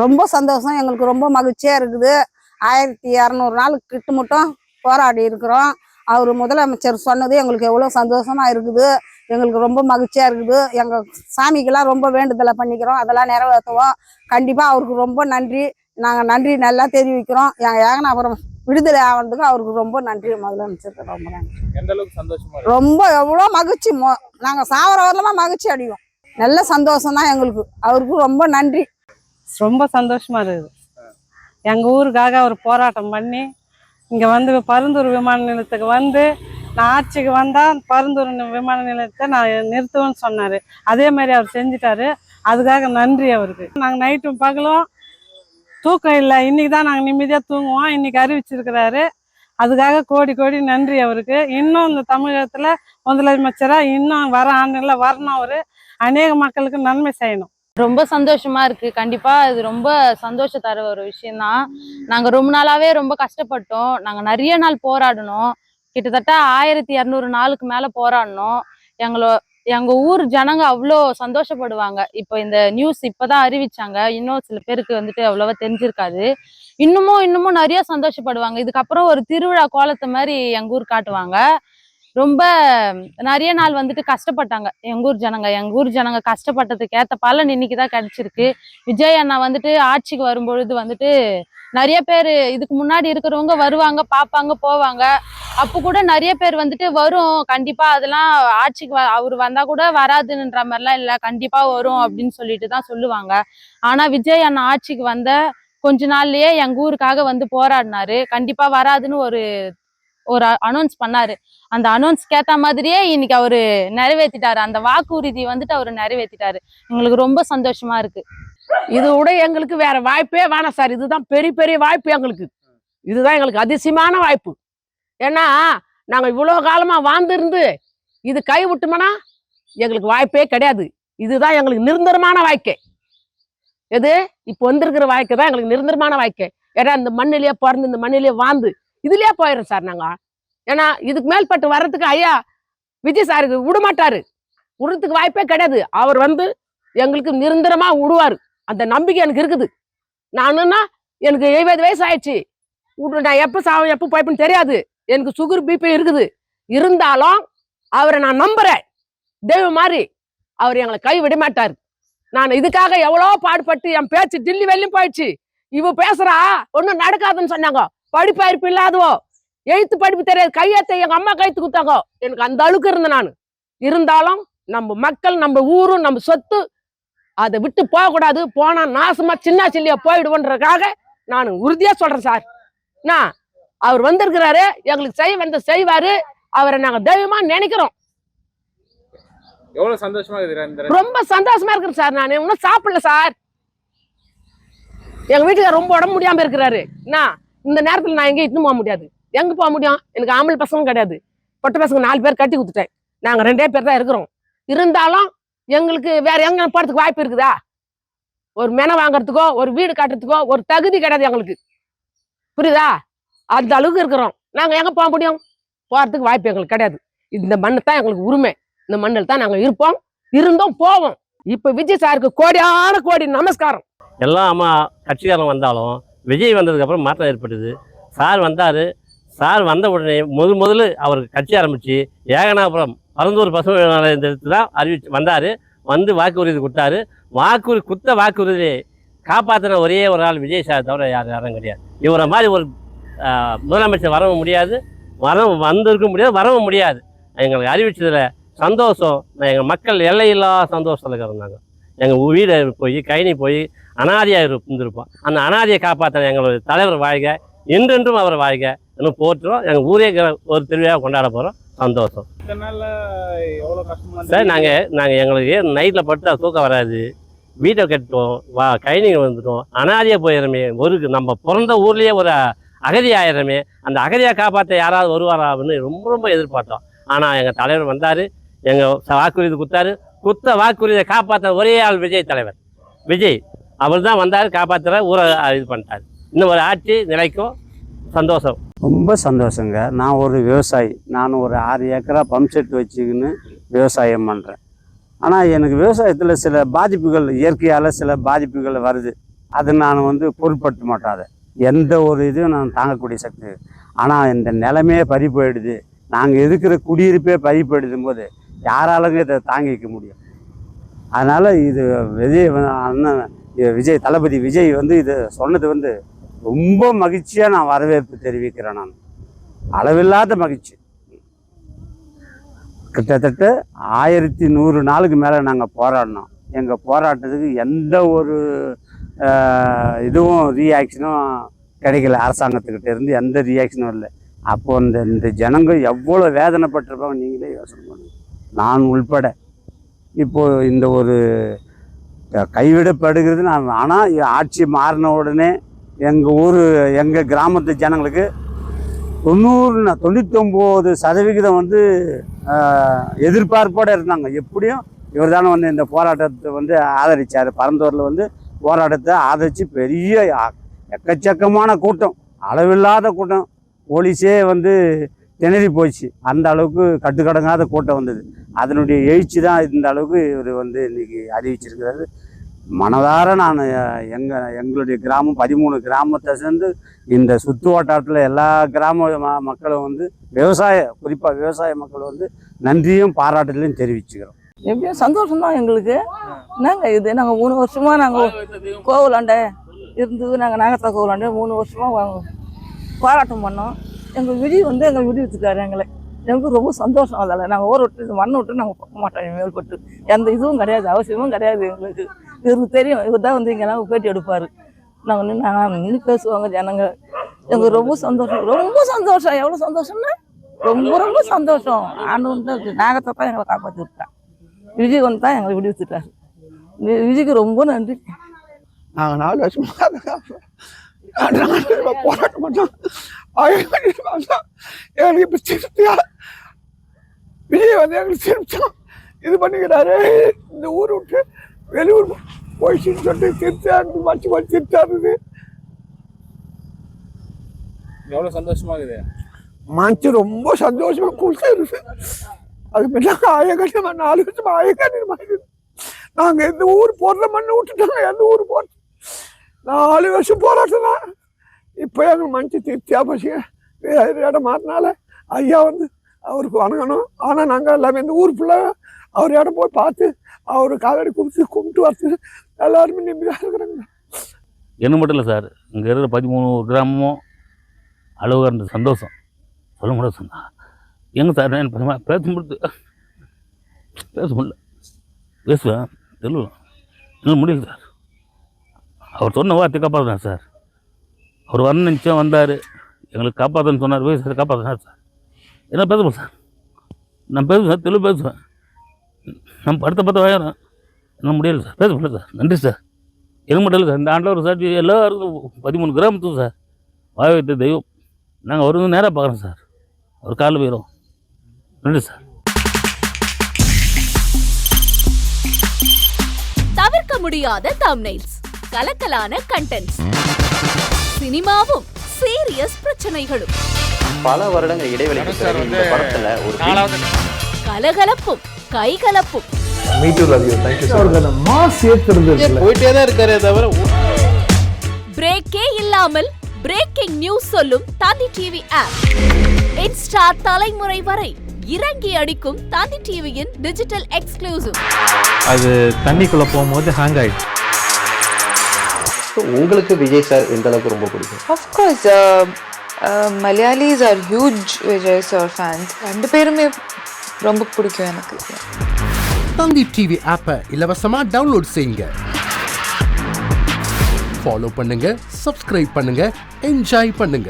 ரொம்ப சந்தோஷம், எங்களுக்கு ரொம்ப மகிழ்ச்சியா இருக்குது. 1200 நாள் கிட்ட மட்டும் போராடி இருக்கிறோம். அவர் முதலமைச்சர் சொன்னது எங்களுக்கு எவ்வளோ சந்தோஷமா இருக்குது. எங்களுக்கு ரொம்ப மகிழ்ச்சியா இருக்குது. எங்க சாமிக்கெல்லாம் ரொம்ப வேண்டுதலை பண்ணிக்கிறோம், அதெல்லாம் நிறைவேற்றுவோம். கண்டிப்பா அவருக்கு ரொம்ப நன்றி. நாங்கள் நன்றி நல்லா தெரிவிக்கிறோம். எங்கள் ஏகனாபுரம் விடுதலை ஆவறதுக்கு அவருக்கு ரொம்ப நன்றி. முதலமைச்சருக்கு ரொம்ப நன்றி. எந்த அளவுக்கு சந்தோஷமா ரொம்ப எவ்வளோ மகிழ்ச்சி. நாங்கள் சாவர வரலமா மகிழ்ச்சி அடைவோம். நல்ல சந்தோஷம் தான் எங்களுக்கு. அவருக்கு ரொம்ப நன்றி. ரொம்ப சந்தோஷமா இருக்குது. எங்கள் ஊருக்காக அவர் போராட்டம் பண்ணி இங்கே வந்து பருந்தூர் விமான நிலையத்துக்கு வந்து நான் ஆட்சிக்கு வந்தால் பருந்தூர் விமான நிலையத்தை நான் நிறுத்துவேன்னு சொன்னார். அதே மாதிரி அவர் செஞ்சிட்டாரு. அதுக்காக நன்றி அவருக்கு. நாங்கள் நைட்டும் பகலும் தூக்கம் இல்லை. இன்றைக்கி தான் நாங்கள் நிம்மதியாக தூங்குவோம். இன்றைக்கி அறிவிச்சிருக்கிறாரு. அதுக்காக கோடி கோடி நன்றி அவருக்கு. இன்னும் இந்த தமிழகத்தில் முதலமைச்சராக இன்னும் வர ஆண்டுகளில் வரணும். அவர் அநேக மக்களுக்கு நன்மை செய்யணும். ரொம்ப சந்தோஷமா இருக்கு. கண்டிப்பா இது ரொம்ப சந்தோஷ தர ஒரு விஷயம்தான். நாங்க ரொம்ப நாளாவே ரொம்ப கஷ்டப்பட்டோம். நாங்க நிறைய நாள் போராடணும். கிட்டத்தட்ட 1200 நாளுக்கு மேல போராடணும். எங்க ஊர் ஜனங்க அவ்வளோ சந்தோஷப்படுவாங்க. இப்போ இந்த நியூஸ் இப்பதான் அறிவிச்சாங்க. இன்னும் சில பேருக்கு வந்துட்டு அவ்வளவா தெரிஞ்சிருக்காது. இன்னமும் நிறைய சந்தோஷப்படுவாங்க. இதுக்கப்புறம் ஒரு திருவிழா கோலத்தை மாதிரி எங்க ஊர் காட்டுவாங்க. ரொம்ப நிறைய நாள் வந்துட்டு கஷ்டப்பட்டாங்க எங்க ஊர் ஜனங்க கஷ்டப்பட்டதுக்கு ஏத்த பலன் இன்னைக்குதான் கிடைச்சிருக்கு. விஜய் அண்ணா வந்துட்டு ஆட்சிக்கு வரும்பொழுது வந்துட்டு நிறைய பேர் இதுக்கு முன்னாடி இருக்கிறவங்க வருவாங்க, பார்ப்பாங்க, போவாங்க. அப்போ கூட நிறைய பேர் வந்துட்டு வரும். கண்டிப்பா அதெல்லாம் ஆட்சிக்கு அவர் வந்தா கூட வராதுன்ற மாதிரிலாம் இல்லை, கண்டிப்பா வரும் அப்படின்னு சொல்லிட்டு தான் சொல்லுவாங்க. ஆனா விஜய் அண்ணா ஆட்சிக்கு வந்த கொஞ்ச நாள்லயே எங்க ஊருக்காக வந்து போராடினாரு. கண்டிப்பா வராதுன்னு ஒரு அனௌன்ஸ் பண்ணாரு. அந்த அனௌன்ஸ்க்கு ஏத்த மாதிரியே இன்னைக்கு அவரு நிறைவேற்றிட்டாரு. அந்த வாக்குறுதி வந்துட்டு அவரு நிறைவேற்றிட்டாரு. எங்களுக்கு ரொம்ப சந்தோஷமா இருக்கு. இது விட எங்களுக்கு வேற வாய்ப்பே வேணாம் சார். இதுதான் பெரிய வாய்ப்பு எங்களுக்கு. இதுதான் எங்களுக்கு அதிசயமான வாய்ப்பு. ஏன்னா நாங்க இவ்வளவு காலமா வாழ்ந்திருந்து இது கை விட்டோம்னா எங்களுக்கு வாய்ப்பே கிடையாது. இதுதான் எங்களுக்கு நிரந்தரமான வாழ்க்கை. எது இப்போ வந்திருக்கிற வாழ்க்கை தான் எங்களுக்கு நிரந்தரமான வாழ்க்கை. ஏன்னா இந்த மண்ணிலேயே பிறந்து இந்த மண்ணிலேயே வாழ்ந்து இதுலயே போயிடும் சார் நாங்க. ஏன்னா இதுக்கு மேல்பட்டு வர்றதுக்கு ஐயா விஜய் சாருக்கு விடமாட்டாரு. விடுறதுக்கு வாய்ப்பே கிடையாது. அவர் வந்து எங்களுக்கு நிரந்தரமா விடுவாரு. அந்த நம்பிக்கை எனக்கு இருக்குது. நானுன்னா எனக்கு 70 வயசு ஆயிடுச்சு. நான் எப்போ சாவும் எப்போ போய்ப்புன்னு தெரியாது. எனக்கு சுகர் பிபி இருக்குது. இருந்தாலும் அவரை நான் நம்புறேன். தெய்வம் மாதிரி அவர் எங்களை கை விட மாட்டாரு. நான் இதுக்காக எவ்வளோ பாடுபட்டு என் பேச்சு டில்லி வெளியும் போயிடுச்சு. இவ பேசுறா ஒன்றும் நடக்காதுன்னு சொன்னாங்க. படிப்பாயிருப்பு இல்லாதவோ, எழுத்து படிப்பு தெரியாது, கையத்தை எங்க அம்மா கைத்து கொடுத்தாங்க. எனக்கு அந்த அளவுக்கு இருந்தேன் நான். இருந்தாலும் நம்ம மக்கள், நம்ம ஊரு, நம்ம சொத்து அதை விட்டு போகக்கூடாது. போனா நாசமா சின்ன சில்லியா போயிடுவோன்றதுக்காக நான் உறுதியா சொல்றேன் சார். நான் அவர் வந்திருக்கிறாரு, எங்களுக்கு செய்வாரு. அவரை நாங்க தெய்வமா நினைக்கிறோம். எவ்வளவு சந்தோஷமா இருக்கு? ரொம்ப சந்தோஷமா இருக்கிறேன் சார். நான் இன்னும் சாப்பிடல சார். எங்க வீட்டுக்கு ரொம்ப உடம்பு முடியாம இருக்கிறாரு. நான் இந்த நேரத்துல நான் எங்கேயும் இட்டுன்னு போக முடியாது. எங்க போக முடியும்? எனக்கு ஆம்பளை பசங்களும் கிடையாது. பொட்டை பசங்க 4 பேர் கட்டி கொடுத்துட்டேன். நாங்க 2 பேர் தான் இருக்கிறோம். இருந்தாலும் எங்களுக்கு வேற எங்க போறதுக்கு வாய்ப்பு இருக்குதா? ஒரு மெனை வாங்குறதுக்கோ, ஒரு வீடு கட்டுறதுக்கோ ஒரு தகுதி கிடையாது எங்களுக்கு. புரியுதா? அந்த அளவுக்கு இருக்கிறோம். நாங்க எங்க போக முடியும்? போறதுக்கு வாய்ப்பு எங்களுக்கு கிடையாது. இந்த மண்ணு தான் எங்களுக்கு உரிமை. இந்த மண்ணில் தான் நாங்க இருப்போம், இருந்தோம், போவோம். இப்ப விஜய் சாருக்கு கோடியான கோடி நமஸ்காரம். எல்லாம் அம்மா கட்சிக்காரன் வந்தாலும் விஜய் வந்ததுக்கப்புறம் மாற்றம் ஏற்பட்டது. சார் வந்தார். சார் வந்த உடனே முதல்ல அவருக்கு கட்சி ஆரம்பித்து ஏகனாபுரம் பரந்தூர் பசுமை நிலையத்துக்கு தான் வந்தார். வந்து வாக்குறுதி கொடுத்தாரு. வாக்குறுதியை காப்பாற்றின ஒரே ஒரு ஆள் விஜய் சார் தவிர யாரும் கிடையாது. இவரை மாதிரி ஒரு முதலமைச்சர் வரவும் முடியாது, வந்திருக்க முடியாது, வரவும் முடியாது. எங்களுக்கு அறிவிச்சதில் சந்தோஷம். எங்கள் மக்கள் எல்லையில்லா சந்தோஷத்தில் இருந்தாங்க. எங்கள் வீடு போய் கைனி போய் அனாதியாக இருந்திருப்போம். அந்த அனாதியை காப்பாற்ற எங்களுடைய தலைவர் வாழ்க, என்றென்றும் அவர் வாழ்க இன்னும் போட்டுறோம். எங்கள் ஊரே ஒரு திருவிழா கொண்டாட போகிறோம். சந்தோஷம் சார். நாங்கள் எங்களுக்கு நைட்டில் பட்டு தூக்கம் வராது. வீட்டை கட்டுவோம், கைனிங்க வந்துட்டோம். அனாதியாக போயிடுறமே, நம்ம பிறந்த ஊர்லேயே ஒரு அகதி ஆயிடுறமே, அந்த அகதியாக காப்பாற்ற யாராவது வருவாரா அப்படின்னு ரொம்ப எதிர்பார்த்தோம். ஆனால் எங்கள் தலைவர் வந்தார், எங்கள் வாக்குறுதி கொடுத்தாரு. வாக்குறுதியை காப்பாற்ற ஒரே ஆள் விஜய் தலைவர். விஜய் அவர் தான் வந்தார், காப்பாற்றுற ஊரை இது பண்ணிட்டார். இன்னும் ஒரு ஆட்சி நிலைக்கும். சந்தோஷம், ரொம்ப சந்தோஷங்க. நான் ஒரு விவசாயி. நான் ஒரு 6 ஏக்கரா பம்ப் செட் வச்சுக்கின்னு விவசாயம் பண்ணுறேன். ஆனால் எனக்கு விவசாயத்தில் சில பாதிப்புகள், இயற்கையால் சில பாதிப்புகள் வருது. அது நான் வந்து பொருட்படுத்த மாட்டேன். அதை எந்த ஒரு இதுவும் நான் தாங்கக்கூடிய சக்தி. ஆனால் இந்த நிலைமையே பறி போயிடுது, நாங்கள் இருக்கிற குடியிருப்பே பறி போயிடுதும் போது யாராலுங்க இதை தாங்கிக்க முடியும்? அதனால் இது அண்ணன் விஜய், தளபதி விஜய் வந்து இது சொன்னது வந்து ரொம்ப மகிழ்ச்சியாக நான் வரவேற்பு தெரிவிக்கிறேன். நான் அளவில்லாத மகிழ்ச்சி. கிட்டத்தட்ட 1100 நாளுக்கு மேலே நாங்கள் போராடினோம். எங்கள் போராட்டத்துக்கு எந்த ஒரு இதுவும் ரியாக்ஷனும் கிடைக்கல. அரசாங்கத்துக்கிட்ட இருந்து எந்த ரியாக்ஷனும் இல்லை. அப்போ இந்த ஜனங்கள் எவ்வளோ வேதனைப்பட்டிருப்பாங்க நீங்களே யோசனை பண்ணுங்க, நான் உள்பட. இப்போது இந்த ஒரு கைவிடப்படுகிறது. ஆனால் ஆட்சி மாறின உடனே எங்கள் கிராமத்து ஜனங்களுக்கு 99% வந்து எதிர்பார்ப்போடு இருந்தாங்க. எப்படியும் இவர் தானே வந்து இந்த போராட்டத்தை வந்து ஆதரித்தார். பரந்தூரில் வந்து போராட்டத்தை ஆதரித்து பெரிய எக்கச்சக்கமான கூட்டம், அளவில்லாத கூட்டம். போலீஸே வந்து திணறி போச்சு. அந்த அளவுக்கு கட்டுக்கடங்காத கூட்டம் வந்தது. அதனுடைய எழுச்சி தான் இந்த அளவுக்கு இவர் வந்து இன்றைக்கி அறிவிச்சிருக்கிறாரு. மனதார நான் எங்களுடைய கிராமம் 13 கிராமத்தை சேர்ந்து இந்த சுற்று வட்டாரத்தில் எல்லா கிராம மக்களும் வந்து குறிப்பாக விவசாய மக்கள் வந்து நன்றியும் பாராட்டுதலையும் தெரிவிச்சுக்கிறோம். எப்படியும் சந்தோஷம்தான் எங்களுக்கு. என்னங்க இது, நாங்கள் 3 வருஷமாக நாங்கள் கோவிலாண்ட இருந்து நாகத்தா கோவிலாண்ட 3 வருஷமாக போராட்டம் பண்ணோம். எங்கள் விஜய் வந்து எங்களை விடுவிச்சுட்டாரு. எங்களுக்கு ரொம்ப சந்தோஷம். அதில் நாங்கள் ஊரை விட்டு மண்ணை விட்டு நாங்கள் போக மாட்டோம். மேல்பட்டு எந்த இதுவும் கிடையாது, அவசியமும் கிடையாது எங்களுக்கு. இவருக்கு தெரியும், இவர் தான் வந்து இங்கெல்லாம் பேட்டி எடுப்பார். நாங்கள் நின்று பேசுவாங்க ஜனங்க. எங்களுக்கு ரொம்ப சந்தோஷம், ரொம்ப சந்தோஷம். எவ்வளோ சந்தோஷம்னா ரொம்ப ரொம்ப சந்தோஷம். ஆண்டு வந்து நாகத்தை தான் எங்களை காப்பாற்றி விட்டான். விஜய் வந்து தான் எங்களை விடுவிச்சுட்டார். விஜய்க்கு ரொம்ப நன்றி. நாங்கள் 4 வருஷமாக போராட்டம் பண்ணோம். எங்களுக்கு இப்போ திருப்தியா விஜய் வந்து எங்களுக்கு திருப்தியும் இது பண்ணிக்கிறாரு. இந்த ஊர் விட்டு வெளியூர் போயிடுச்சுன்னு சொல்லிட்டு திருப்தியா இருந்து மச்சு திருப்தியா இருந்தது. எவ்வளோ சந்தோஷமா இருக்குது? மனசு ரொம்ப சந்தோஷமா குளிச்சு. அது பின்னாங்க 4 வருஷமா ஆயக்காட்டு நாங்கள் எந்த ஊர் போடுற மண்ணை விட்டுட்டாங்க. எந்த ஊர் போட்டு 4 வருஷம் போராட்டம் தான். இப்போ எங்களுக்கு மனசு திருப்தியா போச்சுங்க. இடம் மாறினால ஐயா வந்து அவருக்கு வணங்கணும். ஆனால் நாங்கள் எல்லாமே இந்த ஊர் ஃபுல்லாக அவர் இடம் போய் பார்த்து அவர் காலடி கும்பிட்டு வரது எல்லாருமே நிம்மதியாக இருக்கிறாங்க. என்ன மட்டும் இல்லை சார், இங்கே இருக்கிற 13 கிராமமும் அளவு இருந்த சந்தோஷம் சொல்ல முடியாது. சொன்னா எங்கே சார் பேச முடியல, பேசுவேன் தெலுங்கு என்னால் முடியல சார். அவர் சொன்ன வார்த்தை காப்பாற்றினார் சார். அவர் வரணும் நினச்சா வந்தார், எங்களுக்கு காப்பாற்றுன்னு சொன்னார். போய் சார் காப்பாற்றினார் சார். என்ன பேசுவேன் சார், நான் பேசுவேன், தெலுங்கு பேசுவேன். நம்ம படுத்த வாயிறோம், என்ன முடியல சார், பேச முடியல சார். நன்றி சார். எனக்கு மட்டும் இல்லை சார், இந்த ஆண்டில் ஒரு சாட்சி எல்லாருக்கும் 13 கிராமத்துக்கும் சார் வாய் வைத்த தெய்வம். நாங்கள் அவர் வந்து நேராக பார்க்குறோம் சார். அவர் காலில் போயிடும். நன்றி சார். தவிர்க்க முடியாத தம்ப்நெயில்ஸ், கலக்கலான கண்டென்ட்ஸ், சினிமாவும் சீரியஸ் பிரச்சனைகளும், பல வருடங்கள் இடைவெளிக்கு பிறகு இந்த படத்துல ஒரு கலகலப்பும் கைகலப்பும், போயிட்டே தான் இருக்காரே தவிர பிரேக்கே இல்லாமல் பிரேக்கிங் நியூஸ் சொல்லும் தந்தி டிவி ஆப். இன்ஸ்டா தலைமுறை வரை இறங்கி அடிக்கும் தந்தி டிவியின் டிஜிட்டல் எக்ஸ்க்ளூசிவ். அது தண்ணிக்குள்ள போகும்போது ஹேங் ஆயிடுச்சு. உங்களுக்கு விஜய் சார் எந்த அளவுக்கு ரொம்ப பிடிக்கும்? Of course, Malayalis are huge Vijay sir fans. 2 பேருமே ரொம்ப பிடிக்கும் எனக்கு. தந்தி டிவி ஆப்பை இலவசமா டவுன்லோட் செய்யுங்க, ஃபாலோ பண்ணுங்க, சப்ஸ்கிரைப் பண்ணுங்க, என்ஜாய் பண்ணுங்க.